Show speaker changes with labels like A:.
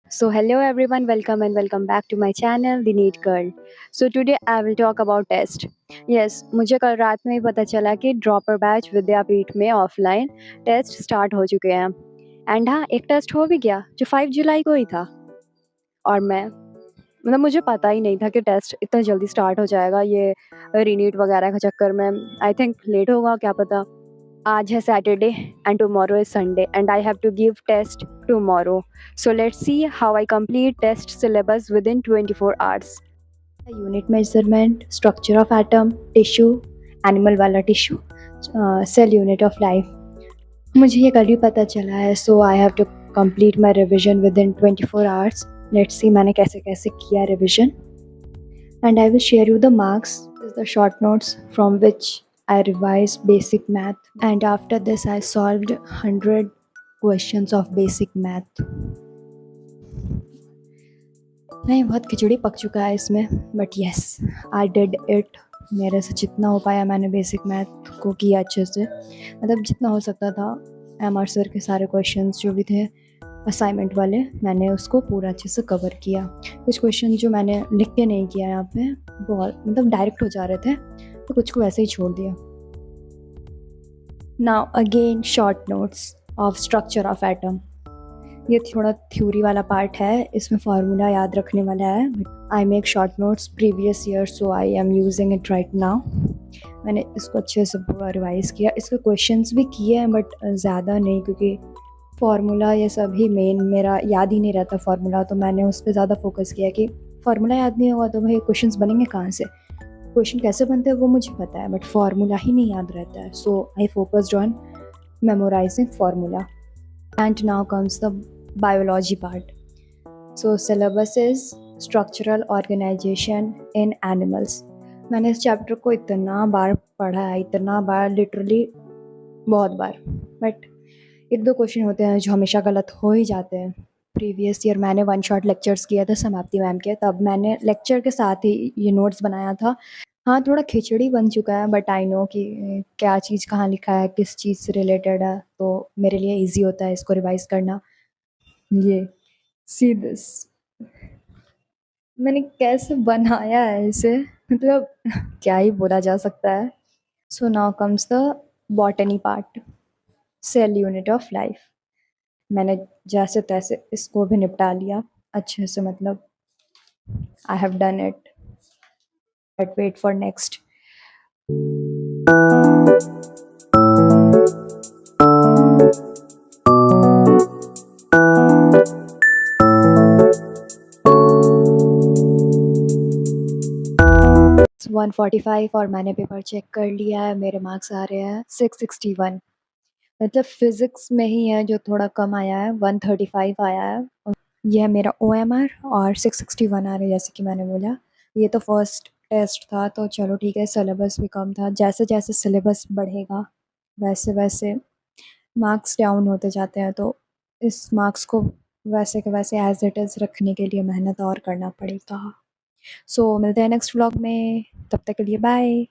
A: So, hello everyone, welcome and welcome back to my channel, The Neat Girl. So, today I will talk about test. Yes, मुझे कल रात में ही पता चला कि ड्रॉपर बैच विद्यापीठ में ऑफलाइन टेस्ट स्टार्ट हो चुके हैं। एंड हाँ, एक टेस्ट हो भी गया जो 5 जुलाई को ही था। और मुझे पता ही नहीं था कि टेस्ट इतना जल्दी स्टार्ट हो जाएगा। ये रीनीट वगैरह के चक्कर में आई थिंक लेट होगा, क्या पता। आज है Saturday and tomorrow is Sunday and I have to give test tomorrow. So let's see how I complete test syllabus within 24 hours. Unit measurement, structure of atom, tissue, animal वाला tissue, cell unit of life. मुझे ये कल ही पता चला है, so I have to complete my revision within 24 hours. Let's see मैंने कैसे कैसे किया revision. And I will share you the marks. This is the short notes from which I revised basic math. And after this I solved 100 questions of basic math. नहीं, बहुत खिचड़ी पक चुका है इसमें, but yes I did it. मेरे से जितना हो पाया मैंने बेसिक मैथ को किया अच्छे से, मतलब जितना हो सकता था. एमआर सर के सारे क्वेश्चंस जो भी थे असाइनमेंट वाले, मैंने उसको पूरा अच्छे से कवर किया. कुछ क्वेश्चन जो मैंने लिख के नहीं किया यहाँ पे, बहुत मतलब डायरेक्ट हो जा रहे थे, तो कुछ को वैसे ही छोड़ दिया. Now again short notes of structure of atom. ये थोड़ा थ्योरी वाला पार्ट है, इसमें फार्मूला याद रखने वाला है. I make short notes previous year, so I am using it right now. मैंने इसको अच्छे से पूरा रिवाइज़ किया. इसके क्वेश्चंस भी किए हैं बट ज़्यादा नहीं, क्योंकि फार्मूला ये सब ही मेन मेरा याद ही नहीं रहता फार्मूला, तो मैंने उस पर ज़्यादा फोकस किया कि फार्मूला याद नहीं होगा तो भाई क्वेश्चंस बनेंगे कहाँ से. क्वेश्चन कैसे बनते हैं वो मुझे पता है, बट फार्मूला ही नहीं याद रहता है. So I focused on memorising formula. And now comes the biology part. So syllabus is structural organization in animals. मैंने इस चैप्टर को इतना बार पढ़ा है, इतना बार, लिटरली बहुत बार, बट एक दो क्वेश्चन होते हैं जो हमेशा गलत हो ही जाते हैं. प्रीवियस ईयर मैंने वन शॉट लेक्चर्स किया था समाप्ति मैम के, तब मैंने लेक्चर के साथ ही ये नोट्स बनाया था. हाँ, थोड़ा खिचड़ी बन चुका है, बट आई नो कि क्या चीज़ कहाँ लिखा है, किस चीज़ से रिलेटेड है, तो मेरे लिए इजी होता है इसको रिवाइज करना. ये सी दिस मैंने कैसे बनाया है इसे, मतलब क्या ही बोला जा सकता है. So now comes the botany part, cell unit of life. मैंने जैसे तैसे इसको भी निपटा लिया अच्छे से, मतलब I have done it. But wait for next. 145 और मैंने पेपर चेक कर लिया है. मेरे मार्क्स आ रहे हैं 661. मतलब फिज़िक्स में ही है जो थोड़ा कम आया है, 135 आया है. और ये है मेरा OMR और 661 आ रहा है, जैसे कि मैंने बोला. ये तो फर्स्ट टेस्ट था, तो चलो ठीक है, सिलेबस भी कम था. जैसे जैसे सिलेबस बढ़ेगा वैसे वैसे मार्क्स डाउन होते जाते हैं, तो इस मार्क्स को वैसे के वैसे एज इट इज़ रखने के लिए मेहनत और करना पड़ेगा. सो मिलते हैं नेक्स्ट व्लॉग में, तब तक के लिए बाय.